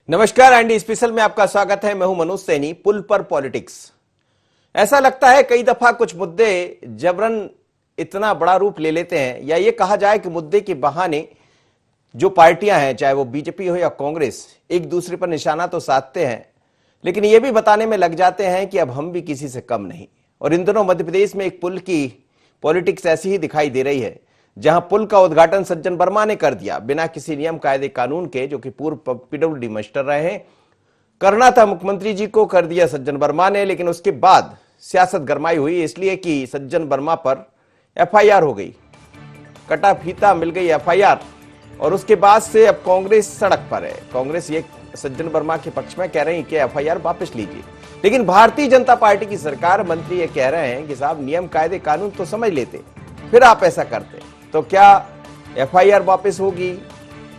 नमस्कार, Andy special में आपका स्वागत है। मैं हूं मनोज सैनी। पुल पर पॉलिटिक्स। ऐसा लगता है कई दफा कुछ मुद्दे जबरन इतना बड़ा रूप ले लेते हैं, या ये कहा जाए कि मुद्दे के बहाने जो पार्टियां हैं, चाहे वो बीजेपी हो या कांग्रेस, एक दूसरे पर निशाना तो साधते हैं, लेकिन ये भी बताने में लग जाते हैं कि अब हम भी किसी से कम नहीं। और इन दिनों मध्य प्रदेश में एक पुल की पॉलिटिक्स ऐसी ही दिखाई दे रही है, जहां पुल का उद्घाटन सज्जन वर्मा ने कर दिया बिना किसी नियम कायदे कानून के, जो कि पूर्व पीडब्ल्यूडी मिनिस्टर रहे हैं। करना था मुख्यमंत्री जी को, कर दिया सज्जन वर्मा ने। लेकिन उसके बाद सियासत गरमाई हुई, इसलिए कि सज्जन वर्मा पर एफआईआर हो गई, कटा फीता मिल गई एफआईआर। और उसके बाद से अब कांग्रेस सड़क पर है। कांग्रेस ये सज्जन वर्मा के पक्ष में कह रही है कि एफआईआर वापस लीजिए, लेकिन भारतीय जनता पार्टी की सरकार, मंत्री ये कह रहे हैं कि साहब नियम कायदे कानून तो समझ लेते, फिर आप ऐसा करते। तो क्या एफआईआर वापस होगी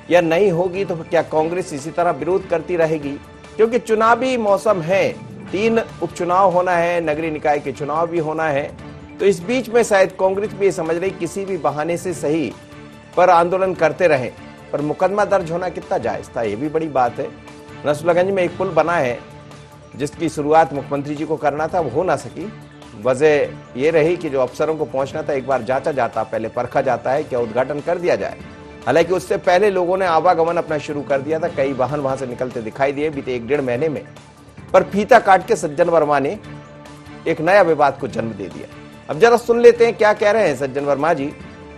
या नहीं होगी? तो क्या कांग्रेस इसी तरह विरोध करती रहेगी? क्योंकि चुनावी मौसम है, 3 उपचुनाव होना है, नगरीय निकाय के चुनाव भी होना है। तो इस बीच में शायद कांग्रेस भी ये समझ रही किसी भी बहाने से सही पर आंदोलन करते रहे, पर मुकदमा दर्ज होना कितना जायज था, ये भी बड़ी बात है। नसरुल्लागंज में एक पुल बना है जिसकी शुरुआत मुख्यमंत्री जी को करना था, वो हो ना सकी। वजह ये रही कि जो अफसरों को पहुंचना था, एक बार जांचा जाता, पहले परखा जाता है, क्या उद्घाटन कर दिया जाए। हालांकि उससे पहले लोगों ने आवागमन अपना शुरू कर दिया था, कई वाहन वहां से निकलते दिखाई दिए बीते 1-1.5 महीने में। पर फीता काट के सज्जन वर्मा ने एक नया विवाद को जन्म दे दिया। अब जरा सुन लेते हैं क्या कह रहे हैं सज्जन वर्मा जी,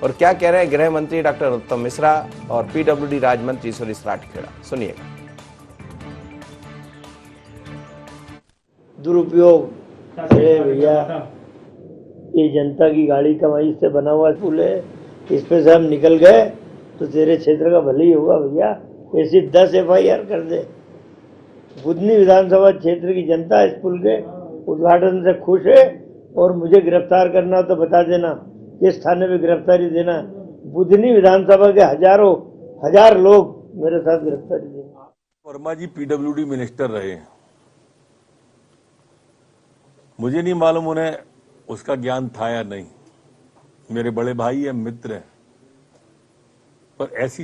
और क्या कह रहे हैं गृह मंत्री डॉक्टर उत्तम मिश्रा और पीडब्ल्यूडी राज्य मंत्री सुरेश राठौड़। सुनिएगा। दुरुपयोग, अरे भैया ये जनता की गाड़ी कमाई से बना हुआ पुल है, इस पे से हम निकल गए तो तेरे क्षेत्र का भले ही होगा भैया। ऐसी 10 एफआईआर कर दे। बुधनी विधानसभा क्षेत्र की जनता इस पुल के उद्घाटन से खुश है, और मुझे गिरफ्तार करना हो तो बता देना, किस थाने पे गिरफ्तारी देना। बुधनी विधानसभा के हजार लोग मेरे साथ गिरफ्तारी देंगे। वर्मा जी पीडब्ल्यूडी मिनिस्टर रहे हैं, मुझे नहीं मालूम उन्हें उसका ज्ञान था या नहीं। मेरे बड़े भाई हैं, मित्र हैं, पर ऐसी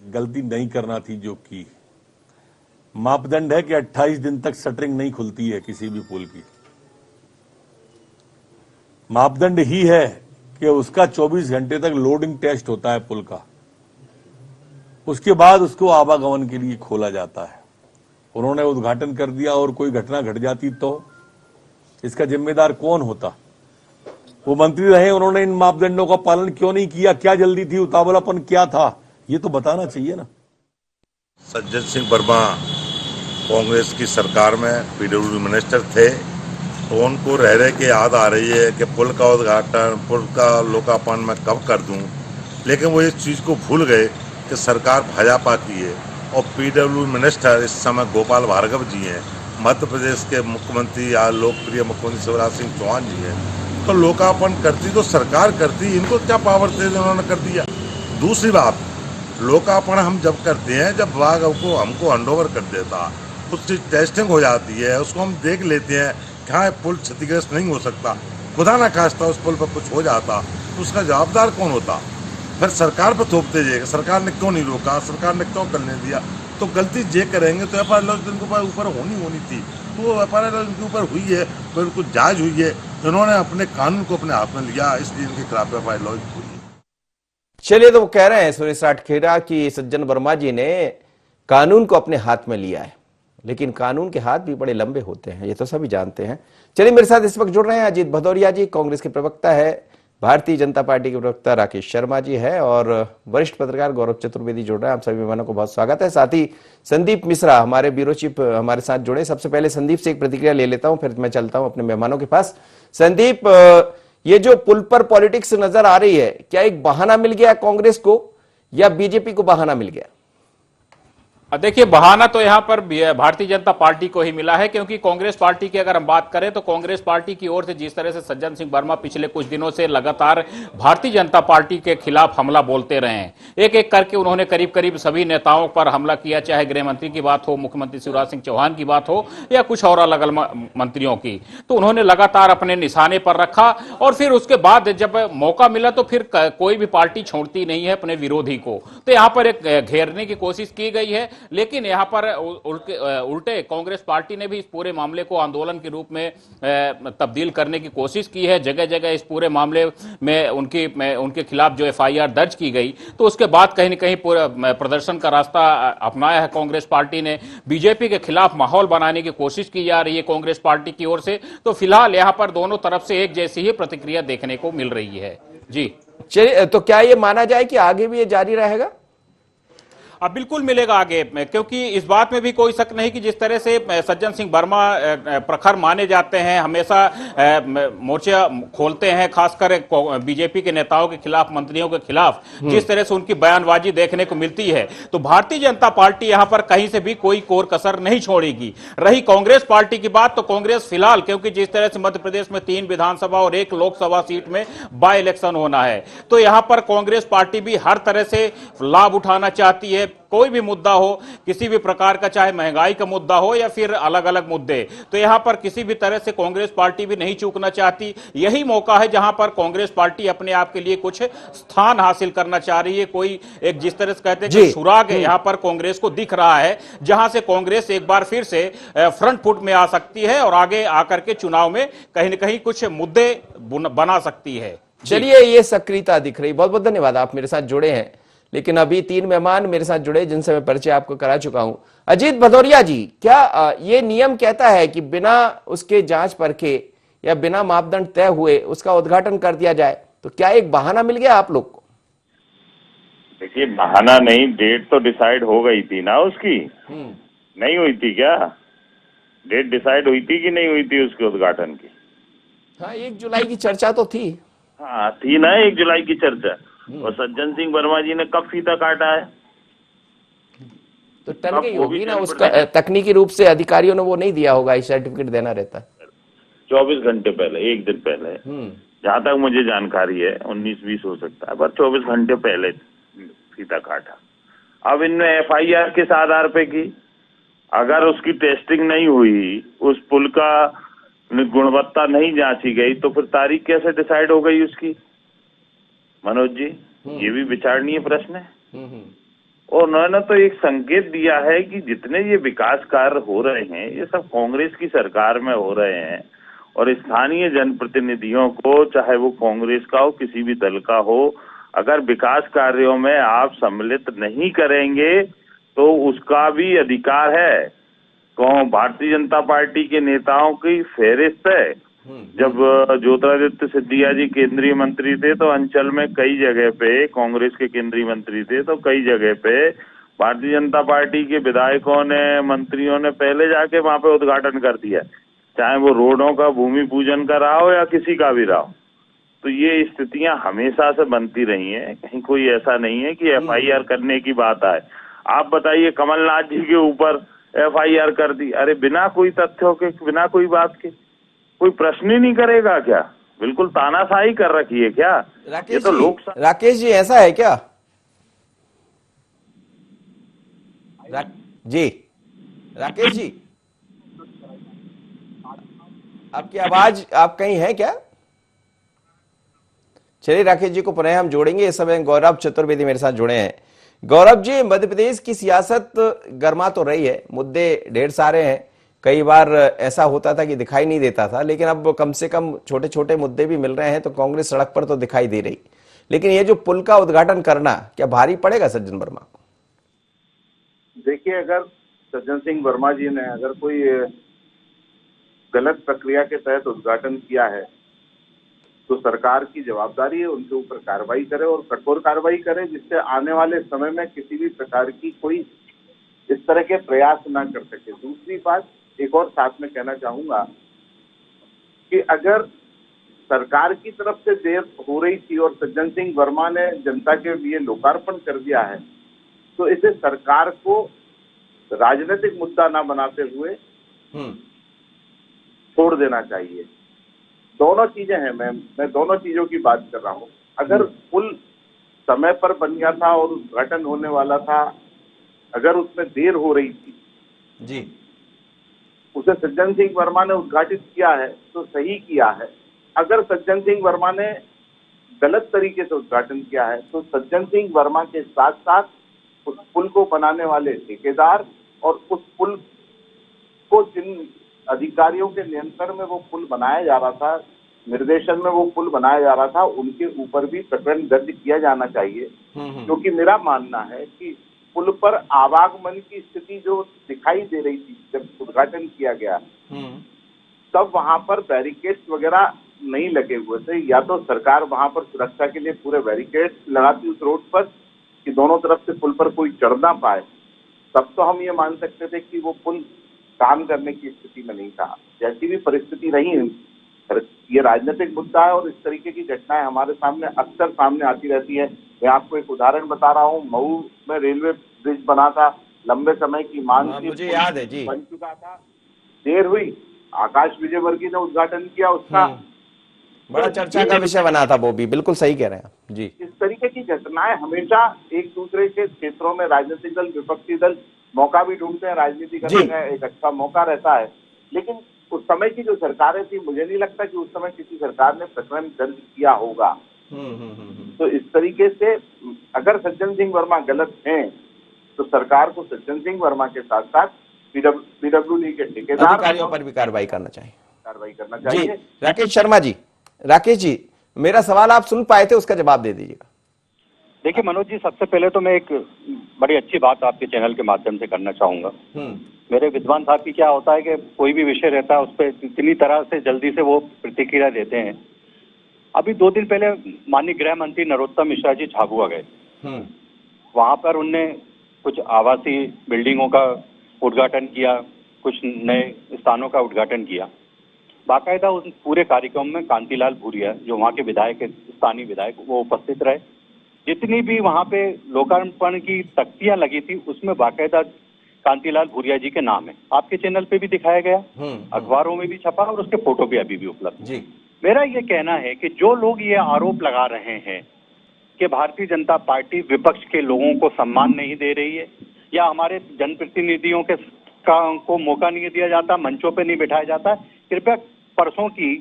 गलती नहीं करना थी जो की। मापदंड है कि 28 दिन तक शटरिंग नहीं खुलती है किसी भी पुल की। मापदंड ही है कि उसका 24 घंटे तक लोडिंग टेस्ट होता है पुल का, उसके बाद उसको आवागमन के लिए खोला जाता है। उन्होंने उद्घाटन कर दिया और कोई घटना घट जाती तो इसका जिम्मेदार कौन होता? वो मंत्री रहे, उन्होंने इन मापदंडों का पालन क्यों नहीं किया? क्या जल्दी थी, उतावलापन क्या था, ये तो बताना चाहिए ना। सज्जन सिंह वर्मा कांग्रेस की सरकार में पीडब्ल्यूडी मिनिस्टर थे, तो उनको रह रहे के याद आ रही है कि पुल का उद्घाटन, पुल का लोकार्पण मैं कब कर दूं। लेकिन वो इस चीज़ को भूल गए कि सरकार भाजपा की है और पीडब्ल्यूडी मिनिस्टर इस समय गोपाल भार्गव जी हैं, मध्य प्रदेश के मुख्यमंत्री या लोकप्रिय मुख्यमंत्री शिवराज सिंह चौहान जी हैं। तो लोकार्पण करती तो सरकार करती, इनको क्या पावर थे, उन्होंने कर दिया। दूसरी बात, लोकार्पण हम जब करते हैं, जब विभाग हमको हैंडओवर कर देता, उसकी टेस्टिंग हो जाती है, उसको हम देख लेते हैं कि हाँ पुल क्षतिग्रस्त नहीं हो सकता। खुदा ना खास्ता उस पुल पर कुछ हो जाता तो उसका जवाबदार कौन होता? फिर सरकार पर थोपते जाएगा, सरकार ने क्यों नहीं रोका, सरकार ने क्यों करने दिया। तो गलती ये करेंगे तो एफआईआर इनके ऊपर होनी थी, तो एफआईआर इनके ऊपर हुई है, बिल्कुल जायज हुई है। इन्होंने अपने कानून को अपने हाथ में लिया, इसलिए इनके खिलाफ एफआईआर लॉन्च हुई है। चलिए, तो वो कह रहे हैं सुरेश राठौड़ कि सज्जन वर्मा जी ने कानून को अपने हाथ में लिया है, लेकिन कानून के हाथ भी बड़े लंबे होते हैं, ये तो सभी जानते हैं। चलिए, मेरे साथ इस वक्त जुड़ रहे हैं अजीत भदौरिया जी, कांग्रेस के प्रवक्ता है, भारतीय जनता पार्टी के प्रवक्ता राकेश शर्मा जी है, और वरिष्ठ पत्रकार गौरव चतुर्वेदी जुड़ रहे हैं। आप सभी मेहमानों को बहुत स्वागत है। साथ ही संदीप मिश्रा हमारे ब्यूरो चीफ हमारे साथ जुड़े। सबसे पहले संदीप से एक प्रतिक्रिया ले लेता हूं, फिर मैं चलता हूं अपने मेहमानों के पास। संदीप, ये जो पुल पर पॉलिटिक्स नजर आ रही है, क्या एक बहाना मिल गया कांग्रेस को या बीजेपी को बहाना मिल गया? देखिए, बहाना तो यहां पर भारतीय जनता पार्टी को ही मिला है, क्योंकि कांग्रेस पार्टी की अगर हम बात करें तो कांग्रेस पार्टी की ओर से जिस तरह से सज्जन सिंह वर्मा पिछले कुछ दिनों से लगातार भारतीय जनता पार्टी के खिलाफ हमला बोलते रहे हैं, एक एक करके उन्होंने करीब करीब सभी नेताओं पर हमला किया, चाहे गृह मंत्री की बात हो, मुख्यमंत्री शिवराज सिंह चौहान की बात हो, या कुछ और अलग अलग मंत्रियों की, तो उन्होंने लगातार अपने निशाने पर रखा। और फिर उसके बाद जब मौका मिला तो फिर कोई भी पार्टी छोड़ती नहीं है अपने विरोधी को, तो यहां पर एक घेरने की कोशिश की गई है। लेकिन यहाँ पर उल्टे कांग्रेस पार्टी ने भी इस पूरे मामले को आंदोलन के रूप में तब्दील करने की कोशिश की है। जगह जगह इस पूरे मामले में उनके खिलाफ जो एफआईआर दर्ज की गई, तो उसके बाद कहीं न कहीं पूरा प्रदर्शन का रास्ता अपनाया है कांग्रेस पार्टी ने। बीजेपी के खिलाफ माहौल बनाने की कोशिश की जा रही है कांग्रेस पार्टी की ओर से। तो फिलहाल यहाँ पर दोनों तरफ से एक जैसी ही प्रतिक्रिया देखने को मिल रही है। जी चलिए, तो क्या ये माना जाए कि आगे भी ये जारी रहेगा? अब बिल्कुल मिलेगा आगे, क्योंकि इस बात में भी कोई शक नहीं कि जिस तरह से सज्जन सिंह वर्मा प्रखर माने जाते हैं, हमेशा मोर्चा खोलते हैं, खासकर बीजेपी के नेताओं के खिलाफ, मंत्रियों के खिलाफ जिस तरह से उनकी बयानबाजी देखने को मिलती है, तो भारतीय जनता पार्टी यहां पर कहीं से भी कोई कोर कसर नहीं छोड़ेगी। रही कांग्रेस पार्टी की बात, तो कांग्रेस फिलहाल, क्योंकि जिस तरह से मध्य प्रदेश में 3 विधानसभा और 1 लोकसभा सीट में बाय इलेक्शन होना है, तो यहां पर कांग्रेस पार्टी भी हर तरह से लाभ उठाना चाहती है। कोई भी मुद्दा हो, किसी भी प्रकार का, चाहे महंगाई का मुद्दा हो या फिर अलग अलग मुद्दे, तो यहां पर किसी भी तरह से कांग्रेस पार्टी भी नहीं चूकना चाहती। यही मौका है जहां पर कांग्रेस पार्टी अपने आप के लिए कुछ स्थान हासिल करना चाह रही है। कोई एक, जिस तरह से कहते हैं कि सुराग यहां पर कांग्रेस को दिख रहा है, जहां से कांग्रेस एक बार फिर से फ्रंट फुट में आ सकती है और आगे आकर के चुनाव में कहीं ना कहीं कुछ मुद्दे बना सकती है। चलिए, ये सक्रियता दिख रही। बहुत बहुत धन्यवाद, आप मेरे साथ जुड़े हैं। लेकिन अभी 3 मेहमान मेरे साथ जुड़े जिनसे मैं परिचय आपको करा चुका हूं। अजीत भदौरिया जी, क्या ये नियम कहता है कि बिना उसके जांच परखे या बिना मापदंड तय हुए उसका उद्घाटन कर दिया जाए? तो क्या एक बहाना मिल गया आप लोग को? देखिए, बहाना नहीं, डेट तो डिसाइड हो गई थी ना उसकी। नहीं हुई थी क्या? डेट डिसाइड हुई थी कि नहीं हुई थी उसके उद्घाटन की? हाँ, 1 जुलाई की चर्चा तो थी। हाँ, थी ना 1 जुलाई की चर्चा। और सज्जन सिंह वर्मा जी ने कब फीता काटा है? तो टल गई होगी ना उसका, तकनीकी रूप से अधिकारियों ने वो नहीं दिया होगा, सर्टिफिकेट देना रहता है 24 घंटे पहले, 1 दिन पहले, जहां तक मुझे जानकारी है। 19-20 हो सकता है, पर 24 घंटे पहले फीता काटा। अब इनने एफआईआर किस आधार पे की? अगर उसकी टेस्टिंग नहीं हुई, उस पुल का गुणवत्ता नहीं जांची गई, तो फिर तारीख कैसे डिसाइड हो गई उसकी? मनोज जी, ये भी विचारणीय प्रश्न है। और उन्होंने तो एक संकेत दिया है कि जितने ये विकास कार्य हो रहे हैं, ये सब कांग्रेस की सरकार में हो रहे हैं, और स्थानीय जनप्रतिनिधियों को, चाहे वो कांग्रेस का हो, किसी भी दल का हो, अगर विकास कार्यों में आप सम्मिलित नहीं करेंगे तो उसका भी अधिकार है। भारतीय जनता पार्टी के नेताओं की फेहरिस्त है। जब ज्योतिरादित्य सिंधिया जी केंद्रीय मंत्री थे, तो अंचल में कई जगह पे, कांग्रेस के केंद्रीय मंत्री थे, तो कई जगह पे भारतीय जनता पार्टी के विधायकों ने, मंत्रियों ने पहले जाके वहां पे उद्घाटन कर दिया, चाहे वो रोडों का भूमि पूजन का रहा हो या किसी का भी रहा हो। तो ये स्थितियां हमेशा से बनती रही हैं, कहीं कोई ऐसा नहीं है कि एफआईआर करने की बात आए। आप बताइए, कमलनाथ जी के ऊपर एफआईआर कर दी, अरे बिना कोई तथ्यों के, बिना कोई बात के, कोई प्रश्न ही नहीं करेगा क्या? बिल्कुल तानाशाही कर रखी है क्या? ये तो राकेश जी, ऐसा है क्या? जी राकेश जी, आपकी आवाज, आप कहीं हैं क्या? चलिए, राकेश जी को पुनः हम जोड़ेंगे। इस समय गौरव चतुर्वेदी मेरे साथ जुड़े हैं। गौरव जी, मध्य प्रदेश की सियासत गर्मा तो रही है, मुद्दे ढेर सारे हैं। कई बार ऐसा होता था कि दिखाई नहीं देता था, लेकिन अब कम से कम छोटे छोटे मुद्दे भी मिल रहे हैं, तो कांग्रेस सड़क पर तो दिखाई दे रही। लेकिन ये जो पुल का उद्घाटन करना, क्या भारी पड़ेगा सज्जन वर्मा को? देखिए, अगर सज्जन सिंह वर्मा जी ने अगर कोई गलत प्रक्रिया के तहत उद्घाटन किया है, तो सरकार की जवाबदारी है उनके ऊपर कार्रवाई करे, और कठोर कार्रवाई करे, जिससे आने वाले समय में किसी भी प्रकार की कोई इस तरह के प्रयास ना कर सके। दूसरी बात एक और साथ में कहना चाहूंगा कि अगर सरकार की तरफ से देर हो रही थी और सज्जन सिंह वर्मा ने जनता के लिए लोकार्पण कर दिया है, तो इसे सरकार को राजनीतिक मुद्दा ना बनाते हुए छोड़ देना चाहिए। दोनों चीजें हैं, मैं दोनों चीजों की बात कर रहा हूं। अगर पुल समय पर बन गया था और उद्घाटन होने वाला था, अगर उसमें देर हो रही थी जी, उसे सज्जन सिंह वर्मा ने उद्घाटित किया है तो सही किया है। अगर सज्जन सिंह वर्मा ने गलत तरीके से उद्घाटन किया है, तो सज्जन सिंह वर्मा के साथ साथ उस पुल को बनाने वाले ठेकेदार और उस पुल को जिन अधिकारियों के नियंत्रण में वो पुल बनाया जा रहा था, निर्देशन में वो पुल बनाया जा रहा था, उनके ऊपर भी प्रकरण दर्ज किया जाना चाहिए। क्योंकि मेरा मानना है कि पुल पर आवागमन की स्थिति जो दिखाई दे रही थी जब उद्घाटन किया गया, तब वहां पर बैरिकेड्स वगैरह नहीं लगे हुए थे। या तो सरकार वहां पर सुरक्षा के लिए पूरे बैरिकेड्स लगाती उस रोड पर कि दोनों तरफ से पुल पर कोई चढ़ ना पाए, तब तो हम ये मान सकते थे कि वो पुल काम करने की स्थिति में नहीं था। जैसी भी परिस्थिति रही, ये राजनीतिक मुद्दा है और इस तरीके की घटनाएं हमारे सामने अक्सर सामने आती रहती है। मैं आपको एक उदाहरण बता रहा हूँ, मऊ में रेलवे ब्रिज बना था, लंबे समय की मांग थी, मुझे याद है जी, बन चुका था, देर हुई, आकाश विजयवर्गीय ने उद्घाटन किया उसका, बड़ा चर्चा का विषय बना था वो भी, बिल्कुल सही कह रहे हैं आप जी। इस तरीके की घटनाएं हमेशा एक दूसरे के क्षेत्रों में राजनीतिक दल, विपक्षी दल मौका भी ढूंढते हैं, राजनीति करने का एक अच्छा मौका रहता है। लेकिन उस समय की जो सरकारें थी, मुझे नहीं लगता कि उस समय किसी सरकार ने प्रकरण दर्ज किया होगा। तो इस तरीके से अगर सज्जन सिंह वर्मा गलत हैं तो सरकार को सज्जन सिंह वर्मा के साथ साथ पीडब्ल्यूडी के ठेकेदार अधिकारियों पर भी कार्रवाई करना चाहिए जी। राकेश जी, मेरा सवाल आप सुन पाए थे, उसका जवाब दे दीजिएगा। देखिए मनोज जी, सबसे पहले तो मैं एक बड़ी अच्छी बात आपके चैनल के माध्यम से करना चाहूंगा। मेरे विद्वान साहब की क्या होता है कि कोई भी विषय रहता है उस पर इतनी तरह से जल्दी से वो प्रतिक्रिया देते हैं। अभी 2 दिन पहले माननीय गृह मंत्री नरोत्तम मिश्रा जी झाबुआ गए, वहां पर उनने कुछ आवासीय बिल्डिंगों का उद्घाटन किया, कुछ नए स्थानों का उद्घाटन किया। बाकायदा उस पूरे कार्यक्रम में कांतिलाल भूरिया, जो वहाँ के विधायक, स्थानीय विधायक, वो उपस्थित रहे। जितनी भी वहाँ पे लोकार्पण की तख्तियां लगी थी उसमें बाकायदा कांतिलाल भूरिया जी के नाम है। आपके चैनल पे भी दिखाया गया, अखबारों में भी छपा और उसके फोटो भी अभी भी उपलब्ध जी। मेरा ये कहना है कि जो लोग ये आरोप लगा रहे हैं कि भारतीय जनता पार्टी विपक्ष के लोगों को सम्मान नहीं दे रही है या हमारे जनप्रतिनिधियों के को मौका नहीं दिया जाता, मंचों पे नहीं बिठाया जाता, कृपया परसों की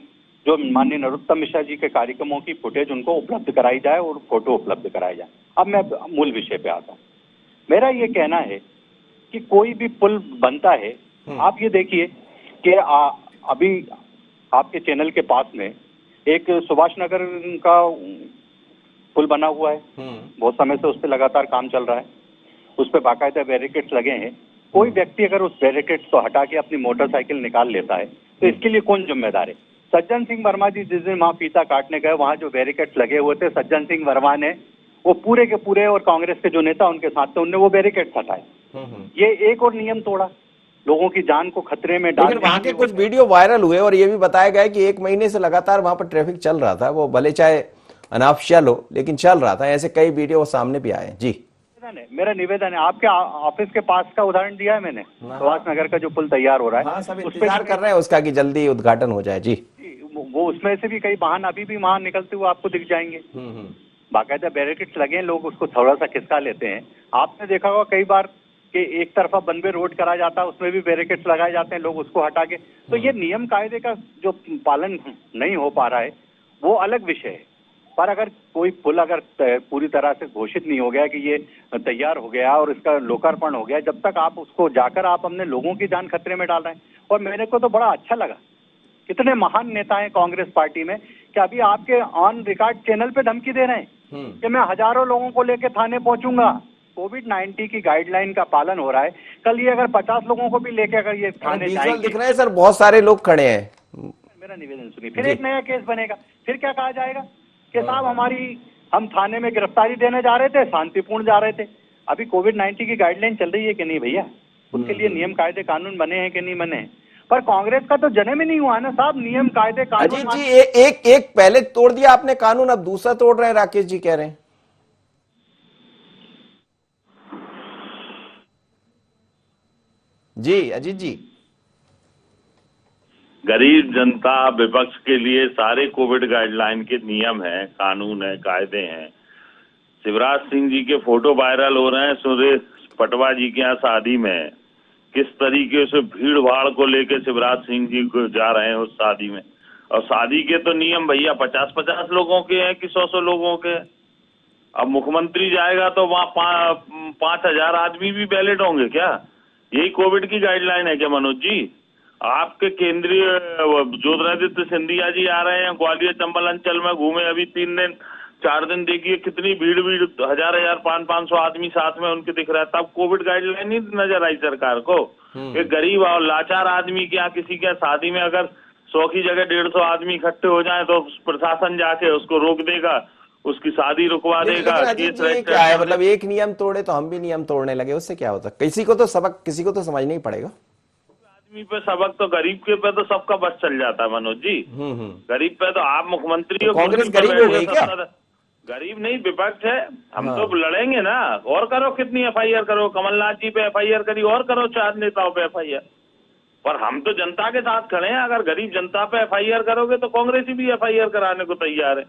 जो माननीय नरोत्तम मिश्रा जी के कार्यक्रमों की फुटेज उनको उपलब्ध कराई जाए और फोटो उपलब्ध कराई जाए। अब मैं मूल विषय पे आता हूँ। मेरा ये कहना है कि कोई भी पुल बनता है, आप ये देखिए कि अभी आपके चैनल के पास में एक सुभाष नगर का पुल बना हुआ है, बहुत समय से उस पर लगातार काम चल रहा है, उस पर बाकायदा बैरिकेड्स लगे हैं। कोई व्यक्ति अगर उस बैरिकेड्स को हटा के अपनी मोटरसाइकिल निकाल लेता है तो इसके लिए कौन जिम्मेदार है? सज्जन सिंह वर्मा जी जिस दिन वहां फीता काटने गए, वहां जो बैरिकेड्स लगे हुए थे, सज्जन सिंह वर्मा ने वो पूरे के पूरे, और कांग्रेस के जो नेता उनके साथ थे, उनने वो बैरिकेड्स हटाए। ये एक और नियम तोड़ा, लोगों की जान को खतरे में डाल। वहां के कुछ वीडियो वायरल हुए और ये भी बताया गया कि 1 महीने से लगातार वहां पर ट्रैफिक चल रहा था, वो भले चाहे अनाफशियल हो लेकिन चल रहा था। ऐसे कई वीडियो सामने भी आए जी। मेरा निवेदन है, आपके ऑफिस के पास का उदाहरण दिया है मैंने, सुभाष नगर का जो पुल तैयार हो रहा है, हाँ, सब इंतजार कर रहे हैं उसका कि जल्दी उद्घाटन हो जाए जी। वो उसमें से भी कई वाहन अभी भी वहां निकलते हुए आपको दिख जाएंगे। बाकायदा बैरिकेड्स लगे हैं, लोग उसको थोड़ा सा खिसका लेते हैं। आपने देखा होगा कई बार कि एक तरफा वन वे रोड कराया जाता है, उसमें भी बैरिकेड्स लगाए जाते हैं, लोग उसको हटा के। तो ये नियम कायदे का जो पालन नहीं हो पा रहा है वो अलग विषय है। पर अगर कोई पुल अगर पूरी तरह से घोषित नहीं हो गया कि ये तैयार हो गया और इसका लोकार्पण हो गया, जब तक आप उसको जाकर आप अपने लोगों की जान खतरे में डाल रहे हैं। और मेरे को तो बड़ा अच्छा लगा, कितने महान नेता हैं कांग्रेस पार्टी में कि अभी आपके ऑन रिकॉर्ड चैनल पे धमकी दे रहे हैं कि मैं हजारों लोगों को लेकर थाने पहुंचूंगा। कोविड-19 की गाइडलाइन का पालन हो रहा है, कल ये अगर 50 लोगों को भी लेके अगर ये थाने जाएंगे, दिख रहे हैं सर, बहुत सारे लोग खड़े हैं। मेरा निवेदन सुनिए, फिर एक नया केस बनेगा, फिर क्या कहा जाएगा कि साहब हम थाने में गिरफ्तारी देने जा रहे थे, शांतिपूर्ण जा रहे थे। अभी कोविड-19 की गाइडलाइन चल रही है कि नहीं भैया? उसके लिए नियम कायदे कानून बने हैं कि नहीं बने हैं? पर कांग्रेस का तो जन्म ही नहीं हुआ ना साहब, नियम कायदे कानून। अजीत जी, एक पहले तोड़ दिया आपने कानून, अब दूसरा तोड़ रहे हैं, राकेश जी कह रहे हैं। जी अजीत जी, गरीब जनता विपक्ष के लिए सारे कोविड गाइडलाइन के नियम हैं, कानून है, कायदे हैं। शिवराज सिंह जी के फोटो वायरल हो रहे हैं सुरेश पटवा जी के यहाँ शादी में, किस तरीके से भीड़ भाड़ को लेकर शिवराज सिंह जी को जा रहे हैं उस शादी में। और शादी के तो नियम भैया 50-50 लोगों के हैं कि 100-100 लोगों के। अब मुख्यमंत्री जाएगा तो वहाँ 5,000 आदमी भी बैलेट होंगे क्या? यही कोविड की गाइडलाइन है क्या मनोज जी? आपके केंद्रीय ज्योतिरादित्य सिंधिया जी आ रहे हैं, ग्वालियर चंबल अंचल में घूमे अभी 3 दिन 4 दिन, देखिए कितनी भीड़ 1000 500 आदमी साथ में उनके दिख रहा है। तब कोविड गाइडलाइन ही नजर आई सरकार को। एक गरीब और लाचार आदमी के यहाँ किसी के शादी में अगर 100 की जगह 150 आदमी इकट्ठे हो जाए तो प्रशासन जाके उसको रोक देगा, उसकी शादी रुकवा देगा। लेकिन अजीत जी, ये क्या है, मतलब एक नियम तोड़े तो हम भी नियम तोड़ने लगे, उससे क्या होता? किसी को तो समझना ही पड़ेगा। आदमी पे सबक तो गरीब के पे तो सबका बस चल जाता है मनोज जी। गरीब पे तो आप मुख्यमंत्री हो, कांग्रेस कुर्सी पे गरीब हो बैठे गई हो, क्या? गरीब नहीं विपक्ष है। हम तो लड़ेंगे ना। और करो, कितनी एफआईआर करो, कमलनाथ जी पे एफआईआर करी, और करो 4 नेताओं पे एफआईआर। पर हम तो जनता के साथ खड़े हैं। अगर गरीब जनता पे एफआईआर करोगे तो कांग्रेसी भी एफआईआर कराने को तैयार है।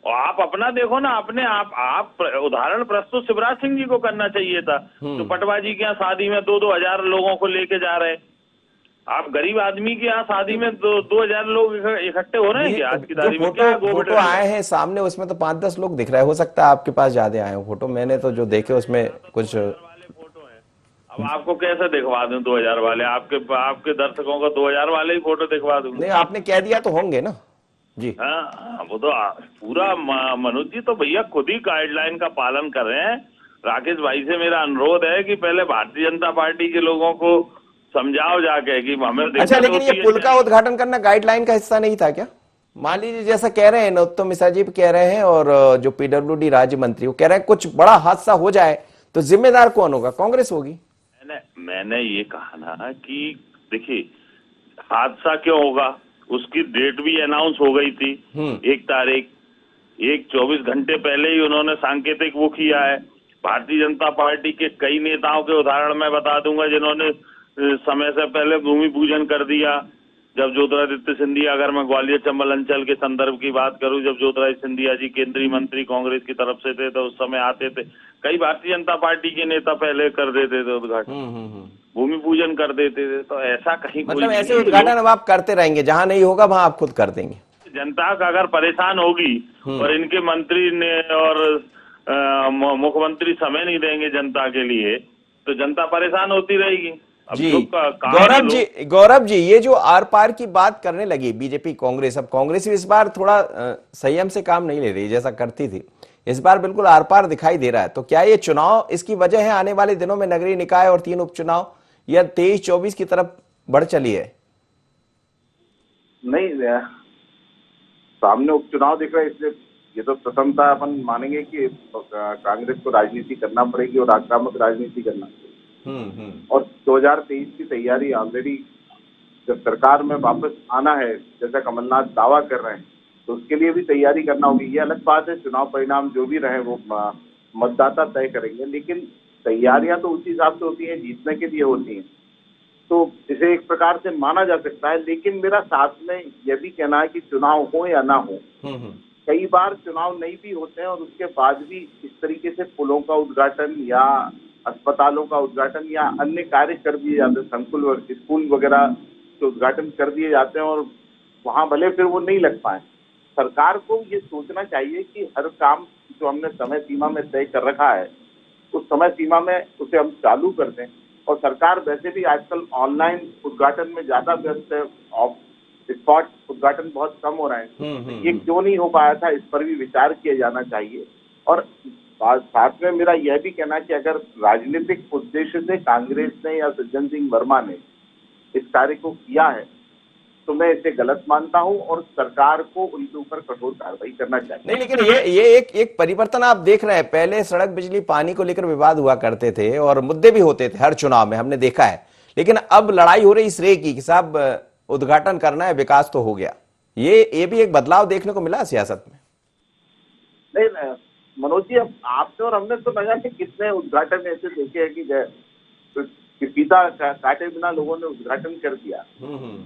और आप अपना देखो ना, अपने आप उदाहरण प्रस्तुत शिवराज सिंह जी को करना चाहिए था। तो पटवाजी के यहाँ शादी में 2-2 हजार लोगों को लेके जा रहे हैं। आप गरीब आदमी के यहाँ शादी में 2-2 हजार लोग इकट्ठे हो रहे हैं क्या? आज की तारीख में क्या फोटो आए हैं सामने, उसमें तो 5-10 लोग दिख रहे हैं। हो सकता है आपके पास ज्यादा आए हो फोटो, मैंने तो जो देखे उसमें कुछ वाले फोटो है। अब आपको कैसे दिखवा दूं 2000 वाले? आपके दर्शकों को 2000 वाले ही फोटो दिखवा दूं? नहीं, आपने कह दिया तो होंगे ना जी। हाँ, वो तो पूरा मनोज जी तो भैया खुद ही गाइडलाइन का पालन कर रहे हैं। राकेश भाई से मेरा अनुरोध है कि पहले भारतीय जनता पार्टी के लोगों को समझाओ जाके कि हमें अच्छा, लेकिन ये पुल का उद्घाटन करना गाइडलाइन का हिस्सा नहीं था क्या? मान लीजिए जैसा कह रहे हैं नरोत्तम मिश्रा जी कह रहे हैं और जो पीडब्ल्यूडी राज्य मंत्री वो कह रहे हैं कुछ बड़ा हादसा हो जाए तो जिम्मेदार कौन होगा? कांग्रेस होगी। मैंने ये कहा ना कि देखिए, हादसा क्यों होगा, उसकी डेट भी अनाउंस हो गई थी 1 तारीख। 24 घंटे पहले ही उन्होंने सांकेतिक वो किया है। भारतीय जनता पार्टी के कई नेताओं के उदाहरण मैं बता दूंगा जिन्होंने समय से पहले भूमि पूजन कर दिया। जब ज्योतिरादित्य सिंधिया, अगर मैं ग्वालियर चंबल अंचल के संदर्भ की बात करूं, जब ज्योतिरादित्य सिंधिया जी केंद्रीय मंत्री कांग्रेस की तरफ से थे तो उस समय आते थे। कई भारतीय जनता पार्टी के नेता पहले कर देते थे उद्घाटन, भूमि पूजन कर देते थे। तो ऐसा कहीं मतलब ऐसे उद्घाटन अब आप करते रहेंगे, जहां नहीं होगा वहां आप खुद कर देंगे? जनता का अगर परेशान होगी और इनके मंत्री ने और मुख्यमंत्री समय नहीं देंगे जनता के लिए तो जनता परेशान होती रहेगी। जी गौरव जी, ये जो आर पार की बात करने लगी बीजेपी कांग्रेस, अब कांग्रेस इस बार थोड़ा संयम से काम नहीं ले रही जैसा करती थी, इस बार बिल्कुल आर पार दिखाई दे रहा है। तो क्या ये चुनाव इसकी वजह है आने वाले दिनों में नगरीय निकाय और 3 उपचुनाव, या 23-24 की तरफ बढ़ चली है? नहीं, सामने उपचुनाव दिख रहा है, इसलिए ये तो प्रथमता अपन मानेंगे कि कांग्रेस को राजनीति करना पड़ेगी और आक्रामक राजनीति करना पड़ेगी। और 2023 की तैयारी ऑलरेडी, जब सरकार में वापस आना है जैसा कमलनाथ दावा कर रहे हैं तो उसके लिए भी तैयारी करना होगी। ये अलग बात है, चुनाव परिणाम जो भी रहे वो मतदाता तय करेंगे, लेकिन तैयारियां तो उसी हिसाब से होती हैं, जीतने के लिए होती हैं। तो इसे एक प्रकार से माना जा सकता है, लेकिन मेरा साथ में यह भी कहना है कि चुनाव हो या ना हो, कई बार चुनाव नहीं भी होते हैं और उसके बाद भी इस तरीके से पुलों का उद्घाटन या अस्पतालों का उद्घाटन या अन्य कार्य कर दिए जाते हैं, संकुल स्कूल वगैरह के उद्घाटन कर दिए जाते हैं और वहां भले फिर वो नहीं लग पाए। सरकार को ये सोचना चाहिए कि हर काम जो हमने समय सीमा में तय कर रखा है उस समय सीमा में उसे हम चालू कर दें। और सरकार वैसे भी आजकल ऑनलाइन उद्घाटन में ज्यादा व्यस्त है, ऑफ स्पॉट उद्घाटन बहुत कम हो रहे हैं। ये क्यों नहीं हो पाया था, इस पर भी विचार किया जाना चाहिए। और साथ में मेरा यह भी कहना है कि अगर राजनीतिक उद्देश्य से कांग्रेस ने या सज्जन सिंह वर्मा ने इस कार्य को किया है तो मैं इसे गलत मानता हूं और सरकार को उनके ऊपर कठोर कार्रवाई करना चाहिए। नहीं, लेकिन ये एक परिवर्तन आप देख रहे हैं। पहले सड़क, बिजली, पानी को लेकर विवाद हुआ करते थे और मुद्दे भी होते थे हर चुनाव में, हमने देखा है। लेकिन अब लड़ाई हो रही इस रेल की कि साहब उद्घाटन करना है, विकास तो हो गया। ये भी एक बदलाव देखने को मिला सियासत में। नहीं मनोज जी, अब आपने और हमने तो लगा कि कितने उद्घाटन ऐसे देखे हैं कि फीता काटे बिना लोगों ने उद्घाटन कर दिया।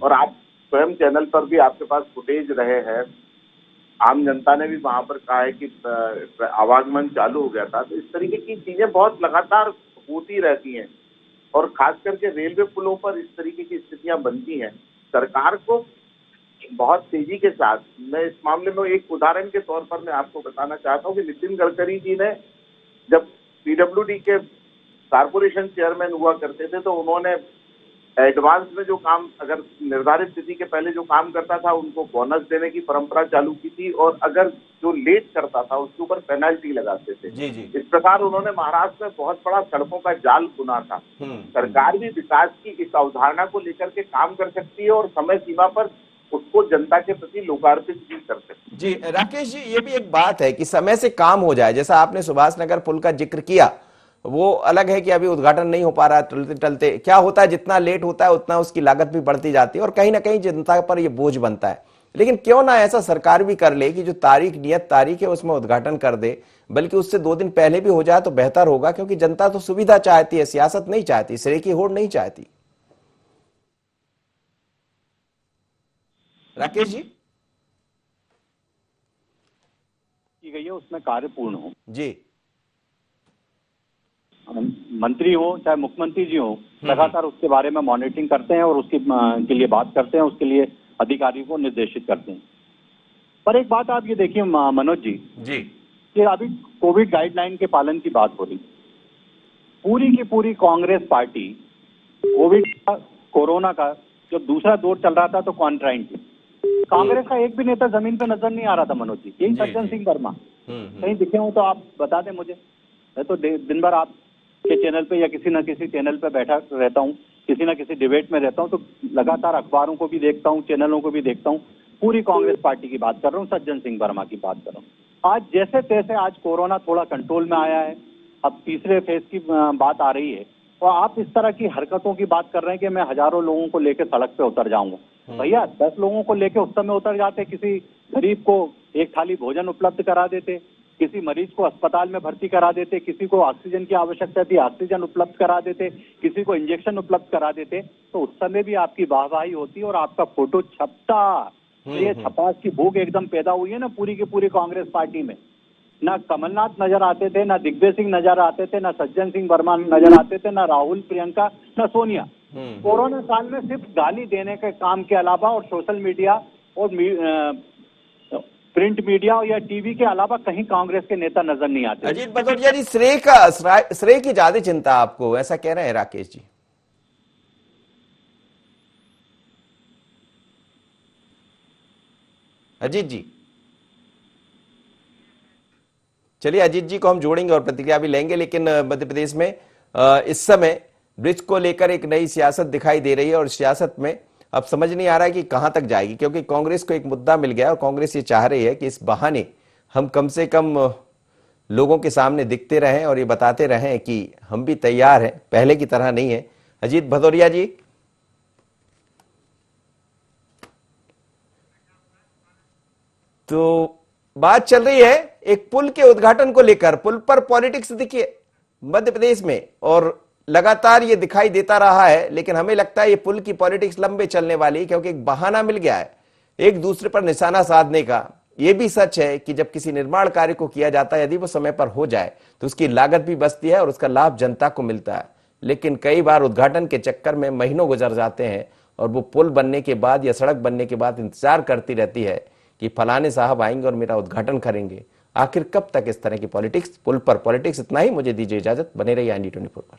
और आप स्वयं चैनल पर भी आपके पास फुटेज रहे हैं, आम जनता ने भी वहां पर कहा है कि आवागमन चालू हो गया था। तो इस तरीके की चीजें बहुत लगातार होती रहती हैं और खास करके रेलवे पुलों पर इस तरीके की स्थितियां बनती हैं। सरकार को बहुत तेजी के साथ, मैं इस मामले में एक उदाहरण के तौर पर मैं आपको बताना चाहता हूँ कि नितिन गडकरी जी ने जब पीडब्ल्यूडी के कारपोरेशन चेयरमैन हुआ करते थे तो उन्होंने एडवांस में जो काम, अगर निर्धारित तिथि के पहले जो काम करता था उनको बोनस देने की परंपरा चालू की थी, और अगर जो लेट करता था उसके ऊपर पेनल्टी लगाते थे। जी जी। इस प्रकार उन्होंने महाराष्ट्र में बहुत बड़ा सड़कों का जाल बुना था। सरकार भी विकास की इस अवधारणा को लेकर के काम कर सकती है और समय सीमा पर उसको जनता के प्रति लोकार्पित भी कर सकती है। जी राकेश जी, ये भी एक बात है कि समय से काम हो जाए। जैसा आपने सुभाष नगर पुल का जिक्र किया, वो अलग है कि अभी उद्घाटन नहीं हो पा रहा, टलते टलते क्या होता है, जितना लेट होता है उतना उसकी लागत भी बढ़ती जाती है और कहीं ना कहीं जनता पर ये बोझ बनता है। लेकिन क्यों ना ऐसा सरकार भी कर ले कि जो नियत तारीख है उसमें उद्घाटन कर दे, बल्कि उससे 2 दिन पहले भी हो जाए तो बेहतर होगा, क्योंकि जनता तो सुविधा चाहती है, सियासत नहीं चाहती, श्रेय की होड़ नहीं चाहती। राकेश जी की गई है उसमें कार्य पूर्ण हो। जी। मंत्री हो चाहे मुख्यमंत्री जी हो, लगातार उसके बारे में मॉनिटरिंग करते हैं और उसकी के लिए बात करते हैं, उसके लिए अधिकारियों को निर्देशित करते हैं। पर एक बात आप ये देखिए मनोज जी कि अभी कोविड गाइडलाइन के पालन की बात हो रही, पूरी की पूरी कांग्रेस पार्टी कोविड का, कोरोना का जो दूसरा दौर चल रहा था तो क्वारंटाइन थी। कांग्रेस का एक भी नेता जमीन पे नजर नहीं आ रहा था मनोज जी। यही सज्जन सिंह वर्मा कहीं दिखे हो तो आप बता दें मुझे। मैं तो दिन भर आपके चैनल पे या किसी न किसी चैनल पे बैठा रहता हूँ, किसी न किसी डिबेट में रहता हूँ, तो लगातार अखबारों को भी देखता हूँ, चैनलों को भी देखता हूँ। पूरी कांग्रेस पार्टी की बात कर रहा हूँ, सज्जन सिंह वर्मा की बात कर रहा हूँ। आज जैसे तैसे आज कोरोना थोड़ा कंट्रोल में आया है, अब तीसरे फेज की बात आ रही है और आप इस तरह की हरकतों की बात कर रहे हैं कि मैं हजारों लोगों को लेकर सड़क पे उतर जाऊंगा। भैया 10 लोगों को लेकर उस समय उतर जाते, किसी गरीब को एक थाली भोजन उपलब्ध करा देते, किसी मरीज को अस्पताल में भर्ती करा देते, किसी को ऑक्सीजन की आवश्यकता थी ऑक्सीजन उपलब्ध करा देते, किसी को इंजेक्शन उपलब्ध करा देते, तो उस समय भी आपकी वाहवाही होती और आपका फोटो छपता। ये छपास की भूख एकदम पैदा हुई है ना पूरी की पूरी कांग्रेस पार्टी में। ना कमलनाथ नजर आते थे, ना दिग्विजय सिंह नजर आते थे, ना सज्जन सिंह वर्मा नजर आते थे, ना राहुल, प्रियंका, ना सोनिया। कोरोना काल में सिर्फ गाली देने के काम के अलावा और सोशल मीडिया और प्रिंट मीडिया या टीवी के अलावा कहीं कांग्रेस के नेता नजर नहीं आते। अजीत भदौरिया जी, श्रेय की ज्यादा चिंता आपको, ऐसा कह रहे हैं राकेश जी? अजीत जी, चलिए अजीत जी को हम जोड़ेंगे और प्रतिक्रिया भी लेंगे। लेकिन मध्य प्रदेश में इस समय ब्रिज को लेकर एक नई सियासत दिखाई दे रही है और सियासत में अब समझ नहीं आ रहा है कि कहां तक जाएगी, क्योंकि कांग्रेस को एक मुद्दा मिल गया और कांग्रेस ये चाह रही है कि इस बहाने हम कम से कम लोगों के सामने दिखते रहें और ये बताते रहें कि हम भी तैयार हैं, पहले की तरह नहीं है। अजीत भदौरिया जी, तो बात चल रही है एक पुल के उद्घाटन को लेकर। पुल पर पॉलिटिक्स देखिए मध्य प्रदेश में और लगातार ये दिखाई देता रहा है, लेकिन हमें लगता है ये पुल की पॉलिटिक्स लंबे चलने वाली है, क्योंकि एक बहाना मिल गया है एक दूसरे पर निशाना साधने का। यह भी सच है कि जब किसी निर्माण कार्य को किया जाता है, यदि वो समय पर हो जाए तो उसकी लागत भी बचती है और उसका लाभ जनता को मिलता है। लेकिन कई बार उद्घाटन के चक्कर में महीनों गुजर जाते हैं और वो पुल बनने के बाद या सड़क बनने के बाद इंतजार करती रहती है कि फलाने साहब आएंगे और मेरा उद्घाटन करेंगे। आखिर कब तक इस तरह की पॉलिटिक्स, पुल पर पॉलिटिक्स। इतना ही, मुझे दीजिए इजाजत, बने रहिए IND 24 पर।